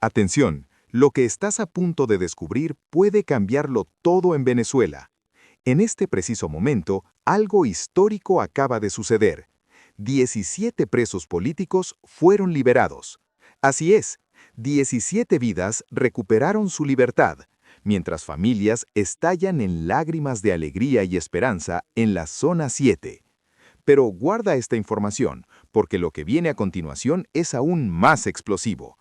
Atención, lo que estás a punto de descubrir puede cambiarlo todo en Venezuela. En este preciso momento, algo histórico acaba de suceder. 17 presos políticos fueron liberados. Así es, 17 vidas recuperaron su libertad, mientras familias estallan en lágrimas de alegría y esperanza en la Zona 7. Pero guarda esta información, porque lo que viene a continuación es aún más explosivo.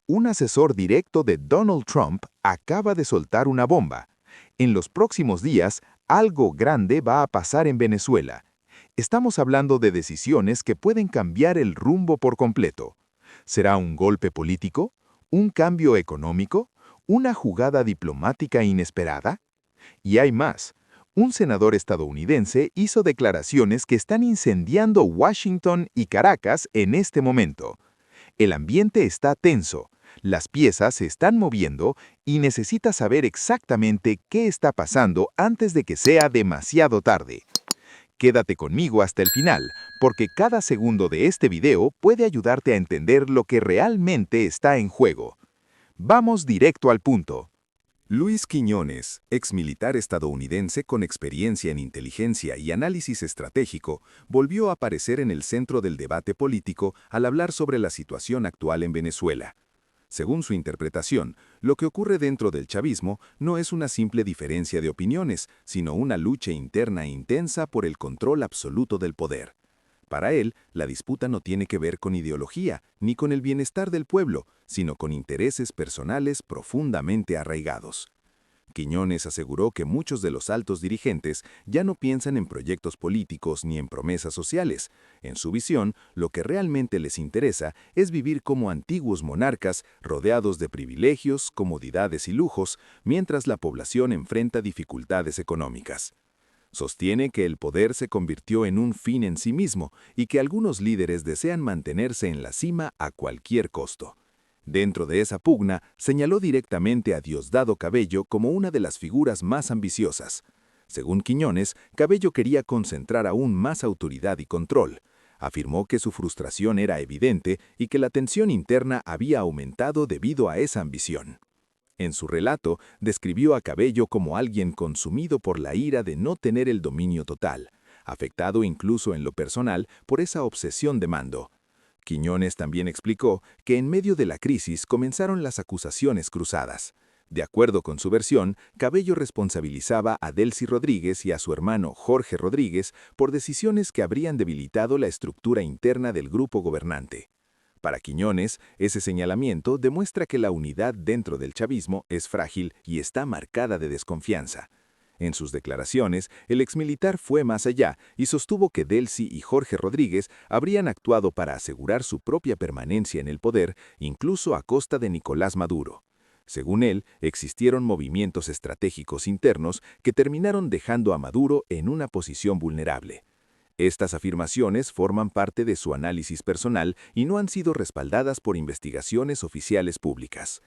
Un asesor directo de Donald Trump acaba de soltar una bomba. En los próximos días, algo grande va a pasar en Venezuela. Estamos hablando de decisiones que pueden cambiar el rumbo por completo. ¿Será un golpe político? ¿Un cambio económico? ¿Una jugada diplomática inesperada? Y hay más. Un senador estadounidense hizo declaraciones que están incendiando Washington y Caracas en este momento. El ambiente está tenso, las piezas se están moviendo y necesitas saber exactamente qué está pasando antes de que sea demasiado tarde. Quédate conmigo hasta el final, porque cada segundo de este video puede ayudarte a entender lo que realmente está en juego. Vamos directo al punto. Luis Quiñones, exmilitar estadounidense con experiencia en inteligencia y análisis estratégico, volvió a aparecer en el centro del debate político al hablar sobre la situación actual en Venezuela. Según su interpretación, lo que ocurre dentro del chavismo no es una simple diferencia de opiniones, sino una lucha interna e intensa por el control absoluto del poder. Para él, la disputa no tiene que ver con ideología, ni con el bienestar del pueblo, sino con intereses personales profundamente arraigados. Quiñones aseguró que muchos de los altos dirigentes ya no piensan en proyectos políticos ni en promesas sociales. En su visión, lo que realmente les interesa es vivir como antiguos monarcas, rodeados de privilegios, comodidades y lujos, mientras la población enfrenta dificultades económicas. Sostiene que el poder se convirtió en un fin en sí mismo y que algunos líderes desean mantenerse en la cima a cualquier costo. Dentro de esa pugna, señaló directamente a Diosdado Cabello como una de las figuras más ambiciosas. Según Quiñones, Cabello quería concentrar aún más autoridad y control. Afirmó que su frustración era evidente y que la tensión interna había aumentado debido a esa ambición. En su relato, describió a Cabello como alguien consumido por la ira de no tener el dominio total, afectado incluso en lo personal por esa obsesión de mando. Quiñones también explicó que en medio de la crisis comenzaron las acusaciones cruzadas. De acuerdo con su versión, Cabello responsabilizaba a Delcy Rodríguez y a su hermano Jorge Rodríguez por decisiones que habrían debilitado la estructura interna del grupo gobernante. Para Quiñones, ese señalamiento demuestra que la unidad dentro del chavismo es frágil y está marcada de desconfianza. En sus declaraciones, el exmilitar fue más allá y sostuvo que Delcy y Jorge Rodríguez habrían actuado para asegurar su propia permanencia en el poder, incluso a costa de Nicolás Maduro. Según él, existieron movimientos estratégicos internos que terminaron dejando a Maduro en una posición vulnerable. Estas afirmaciones forman parte de su análisis personal y no han sido respaldadas por investigaciones oficiales públicas.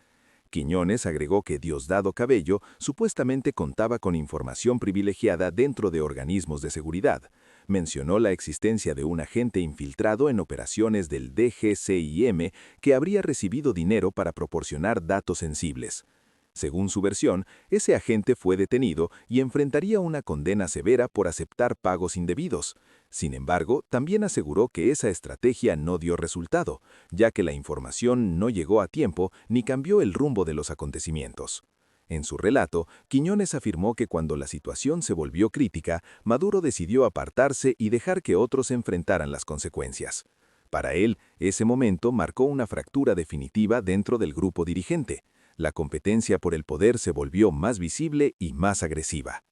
Quiñones agregó que Diosdado Cabello supuestamente contaba con información privilegiada dentro de organismos de seguridad. Mencionó la existencia de un agente infiltrado en operaciones del DGCIM que habría recibido dinero para proporcionar datos sensibles. Según su versión, ese agente fue detenido y enfrentaría una condena severa por aceptar pagos indebidos. Sin embargo, también aseguró que esa estrategia no dio resultado, ya que la información no llegó a tiempo ni cambió el rumbo de los acontecimientos. En su relato, Quiñones afirmó que cuando la situación se volvió crítica, Maduro decidió apartarse y dejar que otros enfrentaran las consecuencias. Para él, ese momento marcó una fractura definitiva dentro del grupo dirigente. La competencia por el poder se volvió más visible y más agresiva.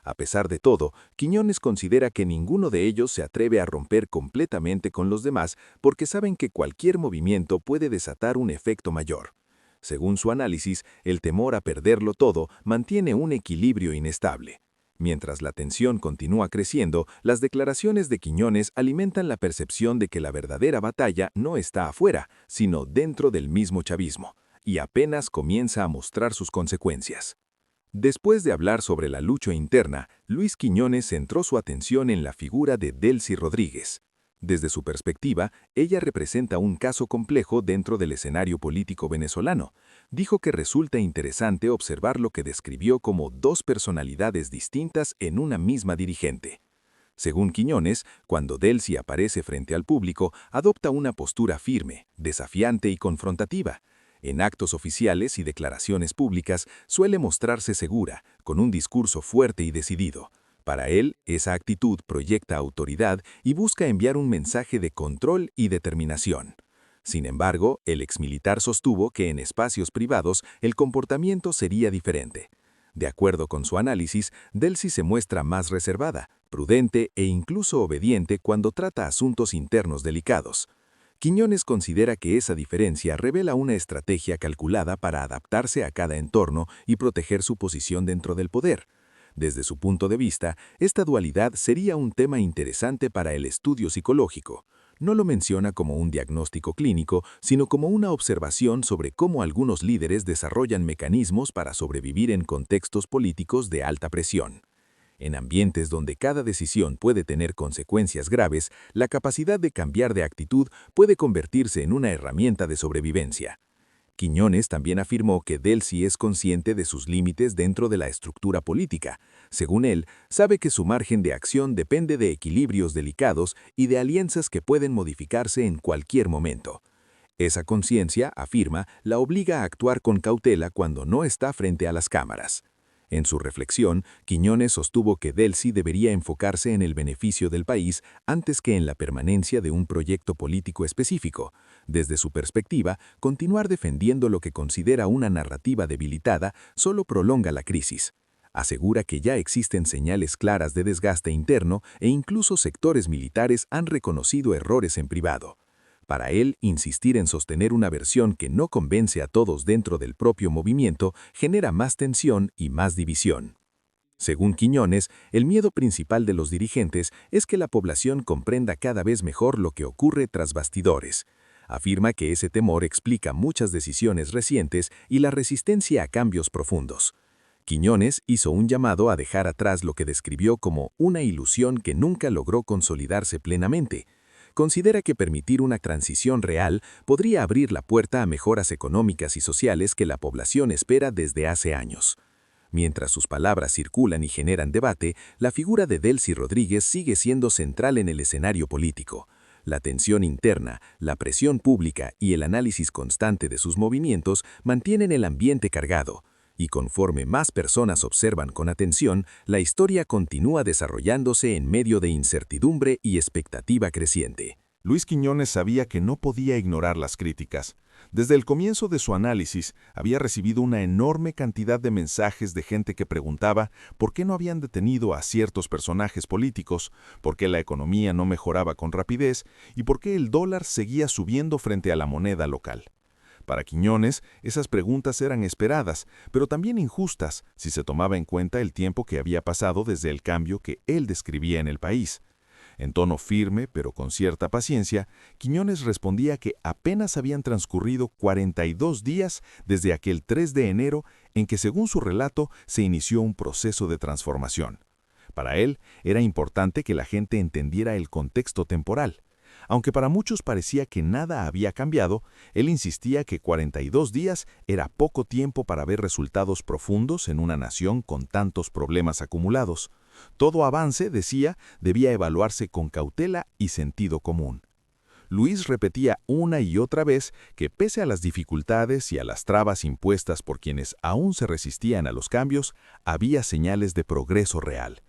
A pesar de todo, Quiñones considera que ninguno de ellos se atreve a romper completamente con los demás porque saben que cualquier movimiento puede desatar un efecto mayor. Según su análisis, el temor a perderlo todo mantiene un equilibrio inestable. Mientras la tensión continúa creciendo, las declaraciones de Quiñones alimentan la percepción de que la verdadera batalla no está afuera, sino dentro del mismo chavismo, y apenas comienza a mostrar sus consecuencias. Después de hablar sobre la lucha interna, Luis Quiñones centró su atención en la figura de Delcy Rodríguez. Desde su perspectiva, ella representa un caso complejo dentro del escenario político venezolano. Dijo que resulta interesante observar lo que describió como dos personalidades distintas en una misma dirigente. Según Quiñones, cuando Delcy aparece frente al público, adopta una postura firme, desafiante y confrontativa. En actos oficiales y declaraciones públicas suele mostrarse segura, con un discurso fuerte y decidido. Para él, esa actitud proyecta autoridad y busca enviar un mensaje de control y determinación. Sin embargo, el exmilitar sostuvo que en espacios privados el comportamiento sería diferente. De acuerdo con su análisis, Delcy se muestra más reservada, prudente e incluso obediente cuando trata asuntos internos delicados. Quiñones considera que esa diferencia revela una estrategia calculada para adaptarse a cada entorno y proteger su posición dentro del poder. Desde su punto de vista, esta dualidad sería un tema interesante para el estudio psicológico. No lo menciona como un diagnóstico clínico, sino como una observación sobre cómo algunos líderes desarrollan mecanismos para sobrevivir en contextos políticos de alta presión. En ambientes donde cada decisión puede tener consecuencias graves, la capacidad de cambiar de actitud puede convertirse en una herramienta de sobrevivencia. Quiñones también afirmó que Delcy es consciente de sus límites dentro de la estructura política. Según él, sabe que su margen de acción depende de equilibrios delicados y de alianzas que pueden modificarse en cualquier momento. Esa conciencia, afirma, la obliga a actuar con cautela cuando no está frente a las cámaras. En su reflexión, Quiñones sostuvo que Delcy debería enfocarse en el beneficio del país antes que en la permanencia de un proyecto político específico. Desde su perspectiva, continuar defendiendo lo que considera una narrativa debilitada solo prolonga la crisis. Asegura que ya existen señales claras de desgaste interno e incluso sectores militares han reconocido errores en privado. Para él, insistir en sostener una versión que no convence a todos dentro del propio movimiento genera más tensión y más división. Según Quiñones, el miedo principal de los dirigentes es que la población comprenda cada vez mejor lo que ocurre tras bastidores. Afirma que ese temor explica muchas decisiones recientes y la resistencia a cambios profundos. Quiñones hizo un llamado a dejar atrás lo que describió como una ilusión que nunca logró consolidarse plenamente. Considera que permitir una transición real podría abrir la puerta a mejoras económicas y sociales que la población espera desde hace años. Mientras sus palabras circulan y generan debate, la figura de Delcy Rodríguez sigue siendo central en el escenario político. La tensión interna, la presión pública y el análisis constante de sus movimientos mantienen el ambiente cargado. Y conforme más personas observan con atención, la historia continúa desarrollándose en medio de incertidumbre y expectativa creciente. Luis Quiñones sabía que no podía ignorar las críticas. Desde el comienzo de su análisis, había recibido una enorme cantidad de mensajes de gente que preguntaba por qué no habían detenido a ciertos personajes políticos, por qué la economía no mejoraba con rapidez y por qué el dólar seguía subiendo frente a la moneda local. Para Quiñones, esas preguntas eran esperadas, pero también injustas si se tomaba en cuenta el tiempo que había pasado desde el cambio que él describía en el país. En tono firme, pero con cierta paciencia, Quiñones respondía que apenas habían transcurrido 42 días desde aquel 3 de enero en que, según su relato, se inició un proceso de transformación. Para él, era importante que la gente entendiera el contexto temporal. Aunque para muchos parecía que nada había cambiado, él insistía que 42 días era poco tiempo para ver resultados profundos en una nación con tantos problemas acumulados. Todo avance, decía, debía evaluarse con cautela y sentido común. Luis repetía una y otra vez que pese a las dificultades y a las trabas impuestas por quienes aún se resistían a los cambios, había señales de progreso real.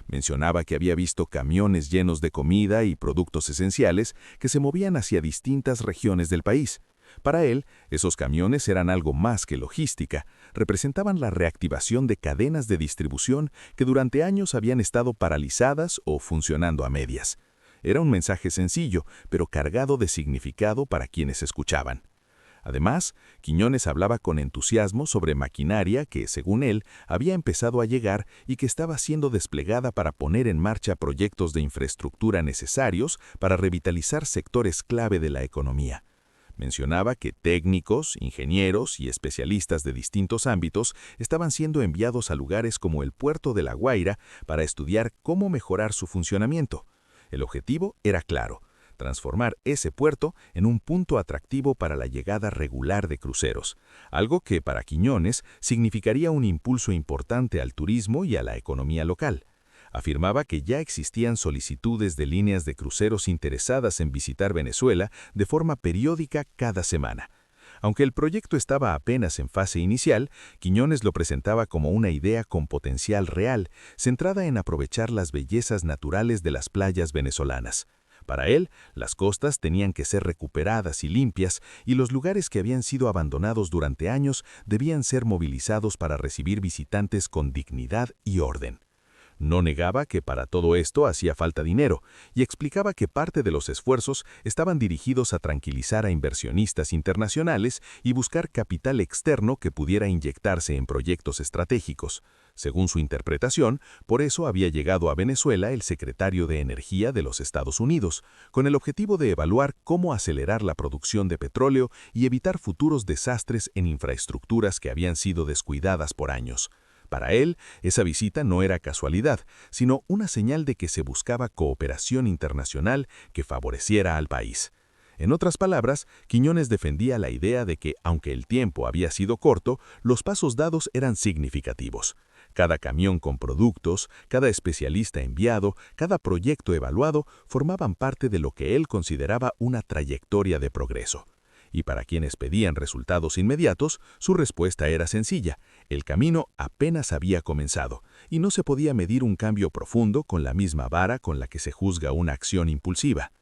Mencionaba que había visto camiones llenos de comida y productos esenciales que se movían hacia distintas regiones del país. Para él, esos camiones eran algo más que logística, representaban la reactivación de cadenas de distribución que durante años habían estado paralizadas o funcionando a medias. Era un mensaje sencillo, pero cargado de significado para quienes escuchaban. Además, Quiñones hablaba con entusiasmo sobre maquinaria que, según él, había empezado a llegar y que estaba siendo desplegada para poner en marcha proyectos de infraestructura necesarios para revitalizar sectores clave de la economía. Mencionaba que técnicos, ingenieros y especialistas de distintos ámbitos estaban siendo enviados a lugares como el puerto de La Guaira para estudiar cómo mejorar su funcionamiento. El objetivo era claro: transformar ese puerto en un punto atractivo para la llegada regular de cruceros, algo que para Quiñones significaría un impulso importante al turismo y a la economía local. Afirmaba que ya existían solicitudes de líneas de cruceros interesadas en visitar Venezuela de forma periódica cada semana. Aunque el proyecto estaba apenas en fase inicial, Quiñones lo presentaba como una idea con potencial real, centrada en aprovechar las bellezas naturales de las playas venezolanas. Para él, las costas tenían que ser recuperadas y limpias, y los lugares que habían sido abandonados durante años debían ser movilizados para recibir visitantes con dignidad y orden. No negaba que para todo esto hacía falta dinero y explicaba que parte de los esfuerzos estaban dirigidos a tranquilizar a inversionistas internacionales y buscar capital externo que pudiera inyectarse en proyectos estratégicos. Según su interpretación, por eso había llegado a Venezuela el secretario de Energía de los Estados Unidos, con el objetivo de evaluar cómo acelerar la producción de petróleo y evitar futuros desastres en infraestructuras que habían sido descuidadas por años. Para él, esa visita no era casualidad, sino una señal de que se buscaba cooperación internacional que favoreciera al país. En otras palabras, Quiñones defendía la idea de que, aunque el tiempo había sido corto, los pasos dados eran significativos. Cada camión con productos, cada especialista enviado, cada proyecto evaluado formaban parte de lo que él consideraba una trayectoria de progreso. Y para quienes pedían resultados inmediatos, su respuesta era sencilla: el camino apenas había comenzado, y no se podía medir un cambio profundo con la misma vara con la que se juzga una acción impulsiva.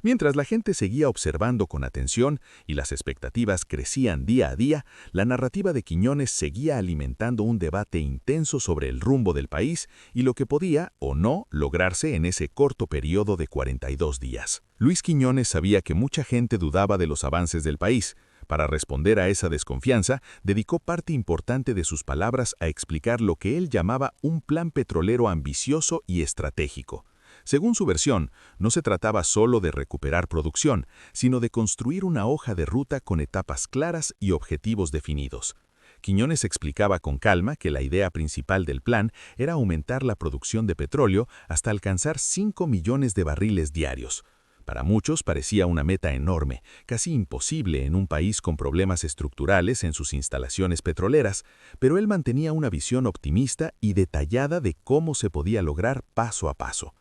Mientras la gente seguía observando con atención y las expectativas crecían día a día, la narrativa de Quiñones seguía alimentando un debate intenso sobre el rumbo del país y lo que podía o no lograrse en ese corto periodo de 42 días. Luis Quiñones sabía que mucha gente dudaba de los avances del país. Para responder a esa desconfianza, dedicó parte importante de sus palabras a explicar lo que él llamaba un plan petrolero ambicioso y estratégico. Según su versión, no se trataba solo de recuperar producción, sino de construir una hoja de ruta con etapas claras y objetivos definidos. Quiñones explicaba con calma que la idea principal del plan era aumentar la producción de petróleo hasta alcanzar 5 millones de barriles diarios. Para muchos parecía una meta enorme, casi imposible en un país con problemas estructurales en sus instalaciones petroleras, pero él mantenía una visión optimista y detallada de cómo se podía lograr paso a paso.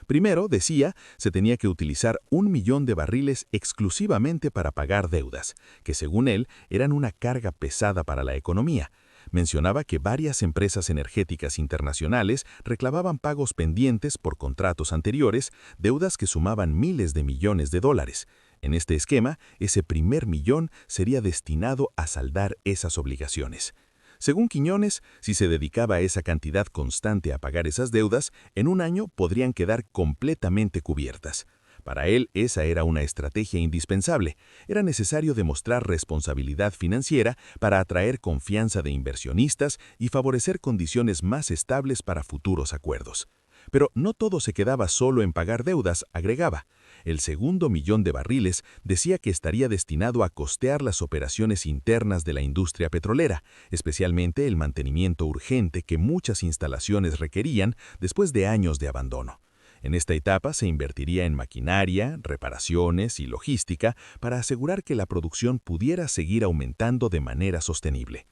Primero, decía, se tenía que utilizar 1 millón de barriles exclusivamente para pagar deudas, que según él eran una carga pesada para la economía. Mencionaba que varias empresas energéticas internacionales reclamaban pagos pendientes por contratos anteriores, deudas que sumaban miles de millones de dólares. En este esquema, ese primer millón sería destinado a saldar esas obligaciones. Según Quiñones, si se dedicaba esa cantidad constante a pagar esas deudas, en un año podrían quedar completamente cubiertas. Para él, esa era una estrategia indispensable. Era necesario demostrar responsabilidad financiera para atraer confianza de inversionistas y favorecer condiciones más estables para futuros acuerdos. Pero no todo se quedaba solo en pagar deudas, agregaba. El segundo millón de barriles decía que estaría destinado a costear las operaciones internas de la industria petrolera, especialmente el mantenimiento urgente que muchas instalaciones requerían después de años de abandono. En esta etapa se invertiría en maquinaria, reparaciones y logística para asegurar que la producción pudiera seguir aumentando de manera sostenible.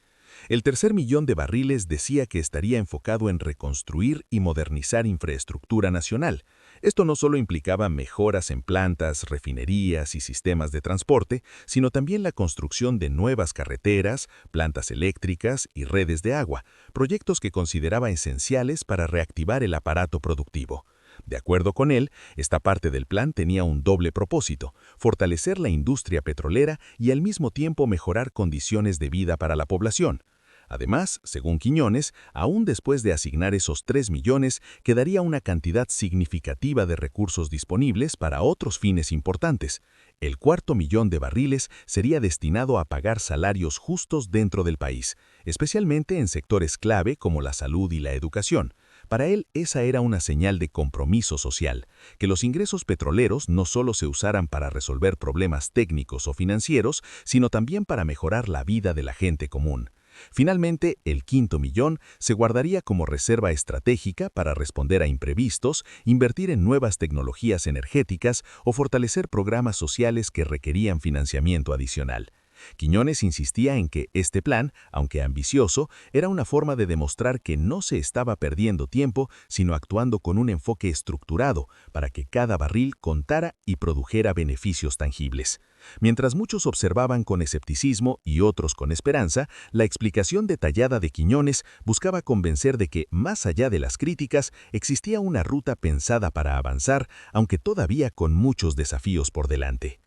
El tercer millón de barriles decía que estaría enfocado en reconstruir y modernizar infraestructura nacional. Esto no solo implicaba mejoras en plantas, refinerías y sistemas de transporte, sino también la construcción de nuevas carreteras, plantas eléctricas y redes de agua, proyectos que consideraba esenciales para reactivar el aparato productivo. De acuerdo con él, esta parte del plan tenía un doble propósito: fortalecer la industria petrolera y al mismo tiempo mejorar condiciones de vida para la población. Además, según Quiñones, aún después de asignar esos 3 millones, quedaría una cantidad significativa de recursos disponibles para otros fines importantes. El cuarto millón de barriles sería destinado a pagar salarios justos dentro del país, especialmente en sectores clave como la salud y la educación. Para él, esa era una señal de compromiso social, que los ingresos petroleros no solo se usaran para resolver problemas técnicos o financieros, sino también para mejorar la vida de la gente común. Finalmente, el quinto millón se guardaría como reserva estratégica para responder a imprevistos, invertir en nuevas tecnologías energéticas o fortalecer programas sociales que requerían financiamiento adicional. Quiñones insistía en que este plan, aunque ambicioso, era una forma de demostrar que no se estaba perdiendo tiempo, sino actuando con un enfoque estructurado para que cada barril contara y produjera beneficios tangibles. Mientras muchos observaban con escepticismo y otros con esperanza, la explicación detallada de Quiñones buscaba convencer de que, más allá de las críticas, existía una ruta pensada para avanzar, aunque todavía con muchos desafíos por delante.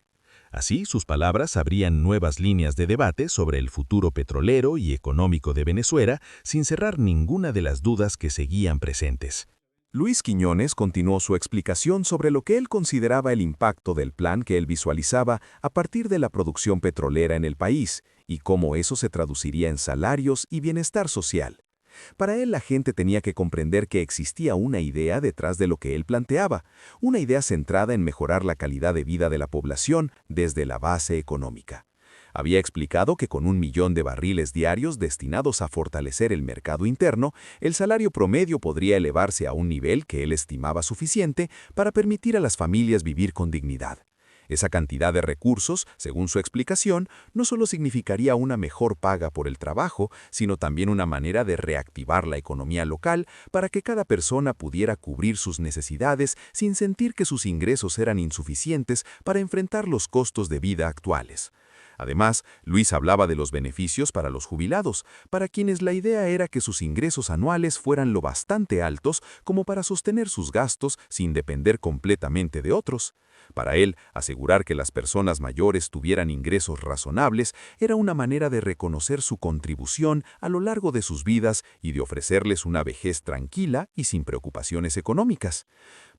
Así, sus palabras abrían nuevas líneas de debate sobre el futuro petrolero y económico de Venezuela, sin cerrar ninguna de las dudas que seguían presentes. Luis Quiñones continuó su explicación sobre lo que él consideraba el impacto del plan que él visualizaba a partir de la producción petrolera en el país y cómo eso se traduciría en salarios y bienestar social. Para él, la gente tenía que comprender que existía una idea detrás de lo que él planteaba, una idea centrada en mejorar la calidad de vida de la población desde la base económica. Había explicado que con 1 millón de barriles diarios destinados a fortalecer el mercado interno, el salario promedio podría elevarse a un nivel que él estimaba suficiente para permitir a las familias vivir con dignidad. Esa cantidad de recursos, según su explicación, no solo significaría una mejor paga por el trabajo, sino también una manera de reactivar la economía local para que cada persona pudiera cubrir sus necesidades sin sentir que sus ingresos eran insuficientes para enfrentar los costos de vida actuales. Además, Luis hablaba de los beneficios para los jubilados, para quienes la idea era que sus ingresos anuales fueran lo bastante altos como para sostener sus gastos sin depender completamente de otros. Para él, asegurar que las personas mayores tuvieran ingresos razonables era una manera de reconocer su contribución a lo largo de sus vidas y de ofrecerles una vejez tranquila y sin preocupaciones económicas.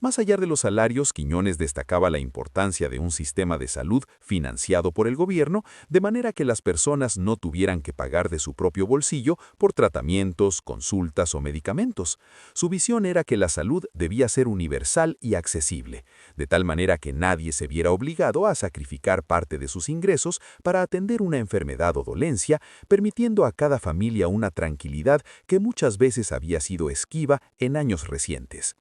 Más allá de los salarios, Quiñones destacaba la importancia de un sistema de salud financiado por el gobierno, de manera que las personas no tuvieran que pagar de su propio bolsillo por tratamientos, consultas o medicamentos. Su visión era que la salud debía ser universal y accesible, de tal manera que nadie se viera obligado a sacrificar parte de sus ingresos para atender una enfermedad o dolencia, permitiendo a cada familia una tranquilidad que muchas veces había sido esquiva en años recientes.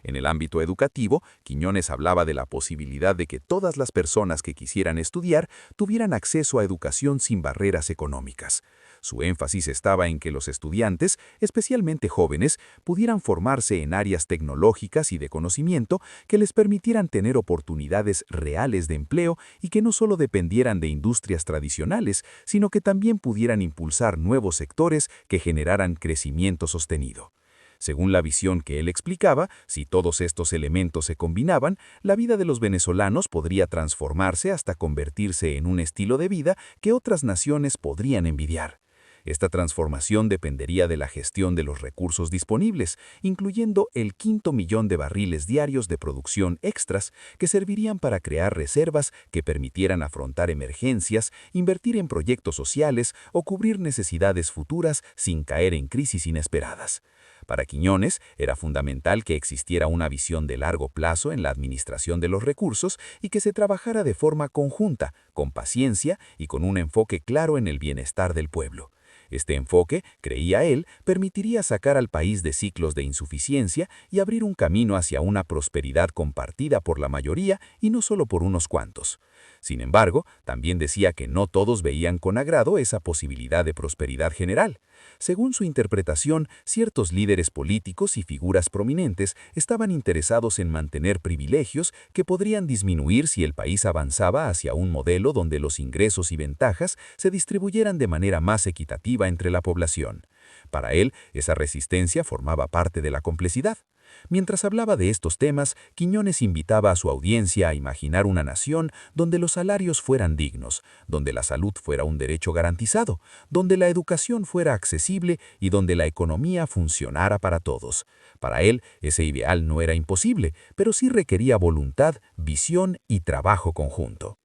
En el ámbito educativo, Quiñones hablaba de la posibilidad de que todas las personas que quisieran estudiar tuvieran acceso a educación sin barreras económicas. Su énfasis estaba en que los estudiantes, especialmente jóvenes, pudieran formarse en áreas tecnológicas y de conocimiento que les permitieran tener oportunidades reales de empleo y que no solo dependieran de industrias tradicionales, sino que también pudieran impulsar nuevos sectores que generaran crecimiento sostenido. Según la visión que él explicaba, si todos estos elementos se combinaban, la vida de los venezolanos podría transformarse hasta convertirse en un estilo de vida que otras naciones podrían envidiar. Esta transformación dependería de la gestión de los recursos disponibles, incluyendo el 5.000.000 de barriles diarios de producción extras que servirían para crear reservas que permitieran afrontar emergencias, invertir en proyectos sociales o cubrir necesidades futuras sin caer en crisis inesperadas. Para Quiñones, era fundamental que existiera una visión de largo plazo en la administración de los recursos y que se trabajara de forma conjunta, con paciencia y con un enfoque claro en el bienestar del pueblo. Este enfoque, creía él, permitiría sacar al país de ciclos de insuficiencia y abrir un camino hacia una prosperidad compartida por la mayoría y no solo por unos cuantos. Sin embargo, también decía que no todos veían con agrado esa posibilidad de prosperidad general. Según su interpretación, ciertos líderes políticos y figuras prominentes estaban interesados en mantener privilegios que podrían disminuir si el país avanzaba hacia un modelo donde los ingresos y ventajas se distribuyeran de manera más equitativa entre la población. Para él, esa resistencia formaba parte de la complejidad. Mientras hablaba de estos temas, Quiñones invitaba a su audiencia a imaginar una nación donde los salarios fueran dignos, donde la salud fuera un derecho garantizado, donde la educación fuera accesible y donde la economía funcionara para todos. Para él, ese ideal no era imposible, pero sí requería voluntad, visión y trabajo conjunto.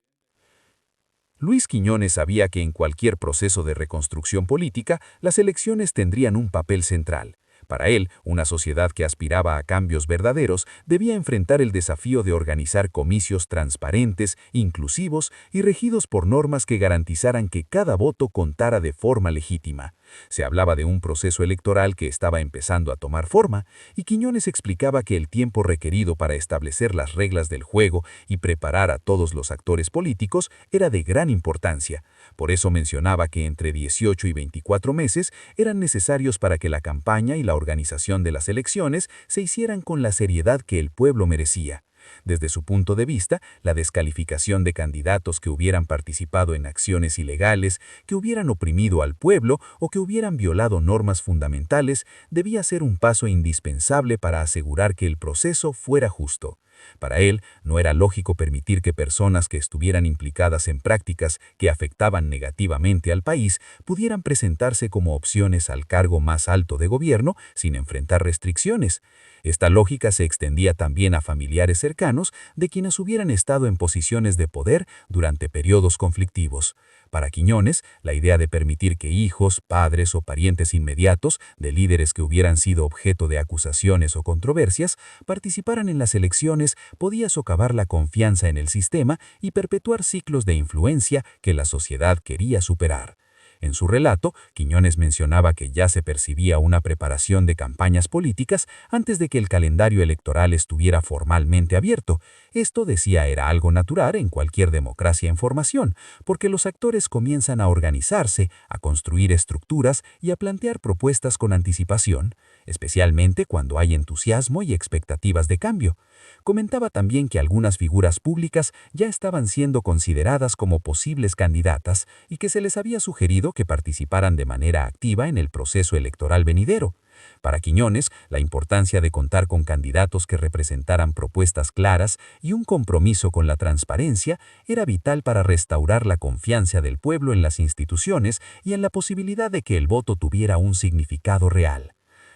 Luis Quiñones sabía que en cualquier proceso de reconstrucción política, las elecciones tendrían un papel central. Para él, una sociedad que aspiraba a cambios verdaderos debía enfrentar el desafío de organizar comicios transparentes, inclusivos y regidos por normas que garantizaran que cada voto contara de forma legítima. Se hablaba de un proceso electoral que estaba empezando a tomar forma, y Quiñones explicaba que el tiempo requerido para establecer las reglas del juego y preparar a todos los actores políticos era de gran importancia. Por eso mencionaba que entre 18 y 24 meses eran necesarios para que la campaña y la organización de las elecciones se hicieran con la seriedad que el pueblo merecía. Desde su punto de vista, la descalificación de candidatos que hubieran participado en acciones ilegales, que hubieran oprimido al pueblo o que hubieran violado normas fundamentales, debía ser un paso indispensable para asegurar que el proceso fuera justo. Para él, no era lógico permitir que personas que estuvieran implicadas en prácticas que afectaban negativamente al país pudieran presentarse como opciones al cargo más alto de gobierno sin enfrentar restricciones. Esta lógica se extendía también a familiares cercanos de quienes hubieran estado en posiciones de poder durante periodos conflictivos. Para Quiñones, la idea de permitir que hijos, padres o parientes inmediatos de líderes que hubieran sido objeto de acusaciones o controversias participaran en las elecciones podía socavar la confianza en el sistema y perpetuar ciclos de influencia que la sociedad quería superar. En su relato, Quiñones mencionaba que ya se percibía una preparación de campañas políticas antes de que el calendario electoral estuviera formalmente abierto. Esto, decía, era algo natural en cualquier democracia en formación, porque los actores comienzan a organizarse, a construir estructuras y a plantear propuestas con anticipación, especialmente cuando hay entusiasmo y expectativas de cambio. Comentaba también que algunas figuras públicas ya estaban siendo consideradas como posibles candidatas y que se les había sugerido que participaran de manera activa en el proceso electoral venidero. Para Quiñones, la importancia de contar con candidatos que representaran propuestas claras y un compromiso con la transparencia era vital para restaurar la confianza del pueblo en las instituciones y en la posibilidad de que el voto tuviera un significado real.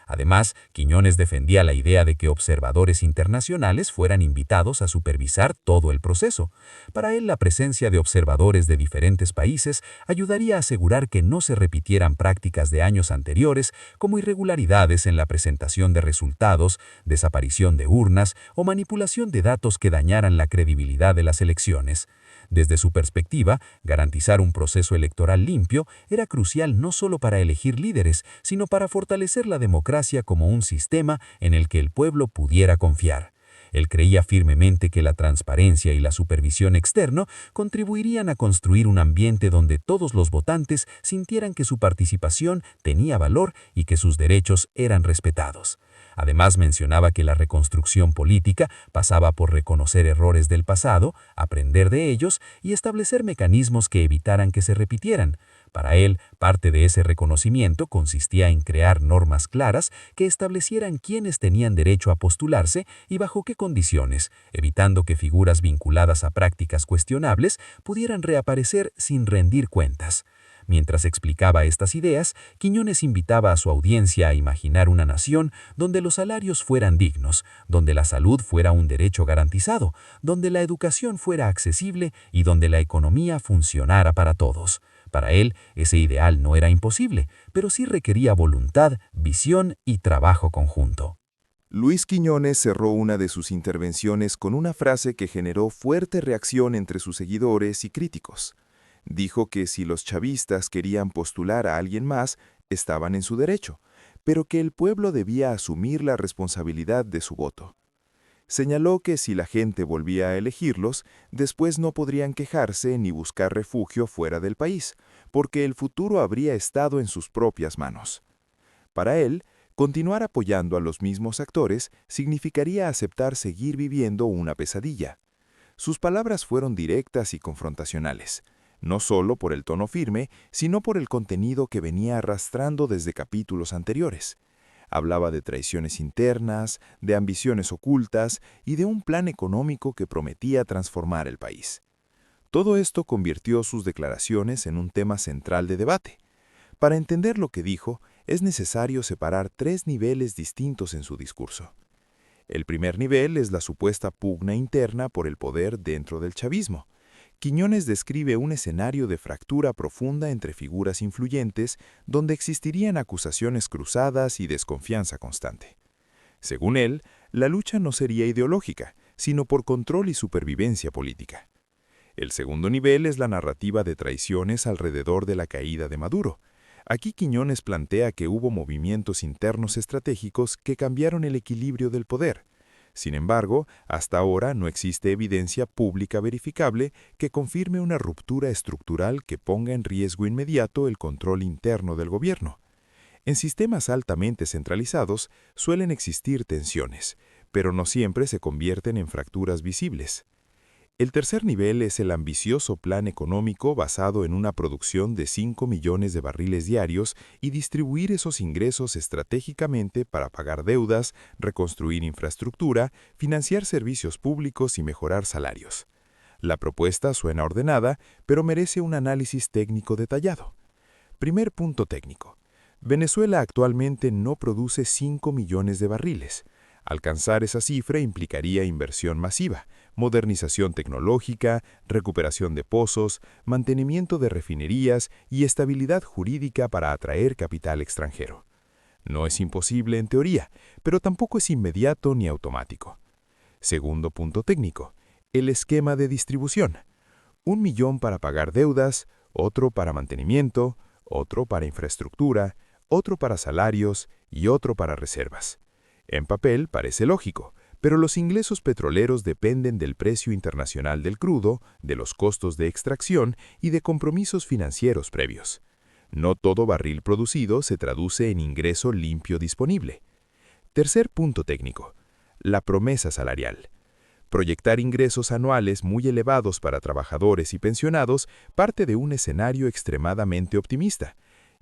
Además, Quiñones defendía la idea de que observadores internacionales fueran invitados a supervisar todo el proceso. Para él, la presencia de observadores de diferentes países ayudaría a asegurar que no se repitieran prácticas de años anteriores, como irregularidades en la presentación de resultados, desaparición de urnas o manipulación de datos que dañaran la credibilidad de las elecciones. Desde su perspectiva, garantizar un proceso electoral limpio era crucial no solo para elegir líderes, sino para fortalecer la democracia como un sistema en el que el pueblo pudiera confiar. Él creía firmemente que la transparencia y la supervisión externa contribuirían a construir un ambiente donde todos los votantes sintieran que su participación tenía valor y que sus derechos eran respetados. Además, mencionaba que la reconstrucción política pasaba por reconocer errores del pasado, aprender de ellos y establecer mecanismos que evitaran que se repitieran. Para él, parte de ese reconocimiento consistía en crear normas claras que establecieran quiénes tenían derecho a postularse y bajo qué condiciones, evitando que figuras vinculadas a prácticas cuestionables pudieran reaparecer sin rendir cuentas. Mientras explicaba estas ideas, Quiñones invitaba a su audiencia a imaginar una nación donde los salarios fueran dignos, donde la salud fuera un derecho garantizado, donde la educación fuera accesible y donde la economía funcionara para todos. Para él, ese ideal no era imposible, pero sí requería voluntad, visión y trabajo conjunto. Luis Quiñones cerró una de sus intervenciones con una frase que generó fuerte reacción entre sus seguidores y críticos. Dijo que si los chavistas querían postular a alguien más, estaban en su derecho, pero que el pueblo debía asumir la responsabilidad de su voto. Señaló que si la gente volvía a elegirlos, después no podrían quejarse ni buscar refugio fuera del país, porque el futuro habría estado en sus propias manos. Para él, continuar apoyando a los mismos actores significaría aceptar seguir viviendo una pesadilla. Sus palabras fueron directas y confrontacionales, no solo por el tono firme, sino por el contenido que venía arrastrando desde capítulos anteriores. Hablaba de traiciones internas, de ambiciones ocultas y de un plan económico que prometía transformar el país. Todo esto convirtió sus declaraciones en un tema central de debate. Para entender lo que dijo, es necesario separar tres niveles distintos en su discurso. El primer nivel es la supuesta pugna interna por el poder dentro del chavismo. Quiñones describe un escenario de fractura profunda entre figuras influyentes donde existirían acusaciones cruzadas y desconfianza constante. Según él, la lucha no sería ideológica, sino por control y supervivencia política. El segundo nivel es la narrativa de traiciones alrededor de la caída de Maduro. Aquí Quiñones plantea que hubo movimientos internos estratégicos que cambiaron el equilibrio del poder. Sin embargo, hasta ahora no existe evidencia pública verificable que confirme una ruptura estructural que ponga en riesgo inmediato el control interno del gobierno. En sistemas altamente centralizados suelen existir tensiones, pero no siempre se convierten en fracturas visibles. El tercer nivel es el ambicioso plan económico basado en una producción de 5 millones de barriles diarios y distribuir esos ingresos estratégicamente para pagar deudas, reconstruir infraestructura, financiar servicios públicos y mejorar salarios. La propuesta suena ordenada, pero merece un análisis técnico detallado. Primer punto técnico. Venezuela actualmente no produce 5 millones de barriles. Alcanzar esa cifra implicaría inversión masiva, modernización tecnológica, recuperación de pozos, mantenimiento de refinerías y estabilidad jurídica para atraer capital extranjero. No es imposible en teoría, pero tampoco es inmediato ni automático. Segundo punto técnico, el esquema de distribución. 1 millón para pagar deudas, otro para mantenimiento, otro para infraestructura, otro para salarios y otro para reservas. En papel parece lógico, pero los ingresos petroleros dependen del precio internacional del crudo, de los costos de extracción y de compromisos financieros previos. No todo barril producido se traduce en ingreso limpio disponible. Tercer punto técnico, la promesa salarial. Proyectar ingresos anuales muy elevados para trabajadores y pensionados parte de un escenario extremadamente optimista.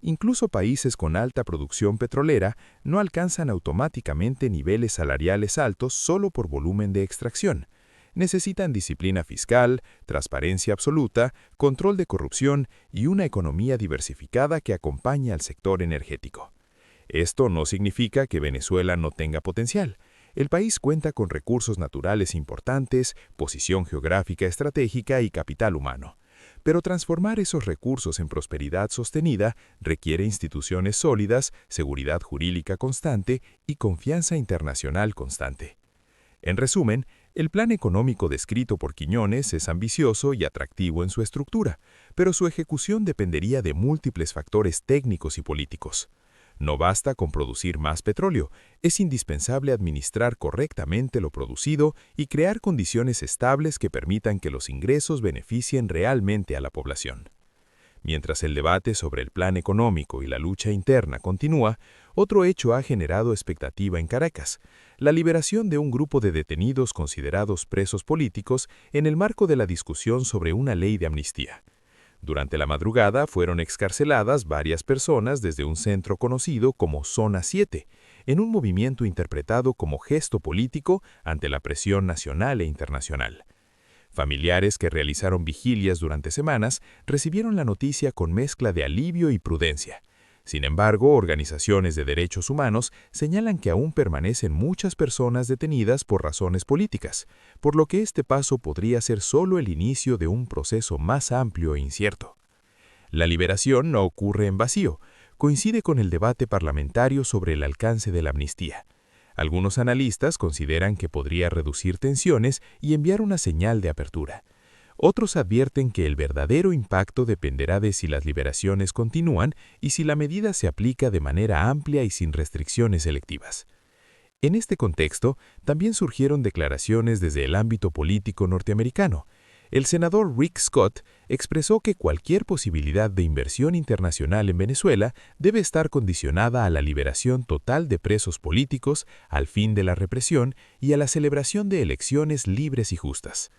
Incluso países con alta producción petrolera no alcanzan automáticamente niveles salariales altos solo por volumen de extracción. Necesitan disciplina fiscal, transparencia absoluta, control de corrupción y una economía diversificada que acompañe al sector energético. Esto no significa que Venezuela no tenga potencial. El país cuenta con recursos naturales importantes, posición geográfica estratégica y capital humano. Pero transformar esos recursos en prosperidad sostenida requiere instituciones sólidas, seguridad jurídica constante y confianza internacional constante. En resumen, el plan económico descrito por Quiñones es ambicioso y atractivo en su estructura, pero su ejecución dependería de múltiples factores técnicos y políticos. No basta con producir más petróleo, es indispensable administrar correctamente lo producido y crear condiciones estables que permitan que los ingresos beneficien realmente a la población. Mientras el debate sobre el plan económico y la lucha interna continúa, otro hecho ha generado expectativa en Caracas: la liberación de un grupo de detenidos considerados presos políticos en el marco de la discusión sobre una ley de amnistía. Durante la madrugada fueron excarceladas varias personas desde un centro conocido como Zona 7, en un movimiento interpretado como gesto político ante la presión nacional e internacional. Familiares que realizaron vigilias durante semanas recibieron la noticia con mezcla de alivio y prudencia. Sin embargo, organizaciones de derechos humanos señalan que aún permanecen muchas personas detenidas por razones políticas, por lo que este paso podría ser solo el inicio de un proceso más amplio e incierto. La liberación no ocurre en vacío, coincide con el debate parlamentario sobre el alcance de la amnistía. Algunos analistas consideran que podría reducir tensiones y enviar una señal de apertura. Otros advierten que el verdadero impacto dependerá de si las liberaciones continúan y si la medida se aplica de manera amplia y sin restricciones selectivas. En este contexto, también surgieron declaraciones desde el ámbito político norteamericano. El senador Rick Scott expresó que cualquier posibilidad de inversión internacional en Venezuela debe estar condicionada a la liberación total de presos políticos, al fin de la represión y a la celebración de elecciones libres y justas.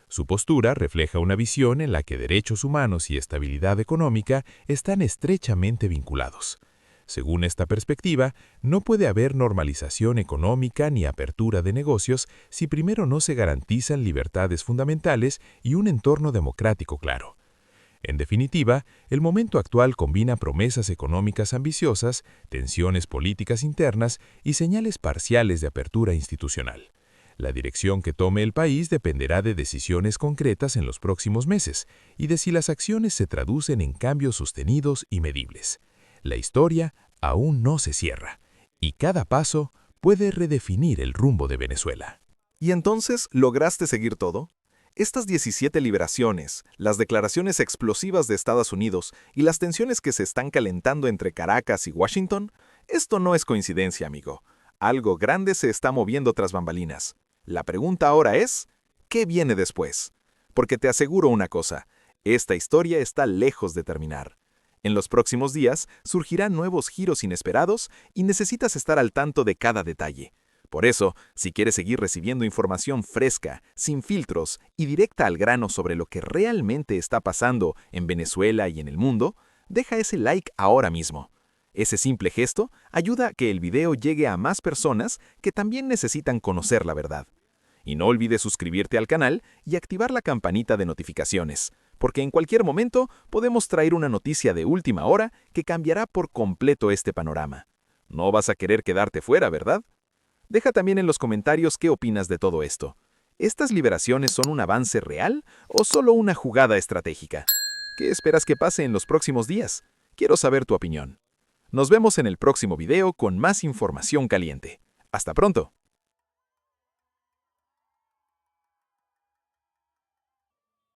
Su postura refleja una visión en la que derechos humanos y estabilidad económica están estrechamente vinculados. Según esta perspectiva, no puede haber normalización económica ni apertura de negocios si primero no se garantizan libertades fundamentales y un entorno democrático claro. En definitiva, el momento actual combina promesas económicas ambiciosas, tensiones políticas internas y señales parciales de apertura institucional. La dirección que tome el país dependerá de decisiones concretas en los próximos meses y de si las acciones se traducen en cambios sostenidos y medibles. La historia aún no se cierra, y cada paso puede redefinir el rumbo de Venezuela. ¿Y entonces lograste seguir todo? Estas 17 liberaciones, las declaraciones explosivas de Estados Unidos y las tensiones que se están calentando entre Caracas y Washington, esto no es coincidencia, amigo. Algo grande se está moviendo tras bambalinas. La pregunta ahora es, ¿qué viene después? Porque te aseguro una cosa, esta historia está lejos de terminar. En los próximos días surgirán nuevos giros inesperados y necesitas estar al tanto de cada detalle. Por eso, si quieres seguir recibiendo información fresca, sin filtros y directa al grano sobre lo que realmente está pasando en Venezuela y en el mundo, deja ese like ahora mismo. Ese simple gesto ayuda a que el video llegue a más personas que también necesitan conocer la verdad. Y no olvides suscribirte al canal y activar la campanita de notificaciones, porque en cualquier momento podemos traer una noticia de última hora que cambiará por completo este panorama. No vas a querer quedarte fuera, ¿verdad? Deja también en los comentarios qué opinas de todo esto. ¿Estas liberaciones son un avance real o solo una jugada estratégica? ¿Qué esperas que pase en los próximos días? Quiero saber tu opinión. Nos vemos en el próximo video con más información caliente. ¡Hasta pronto!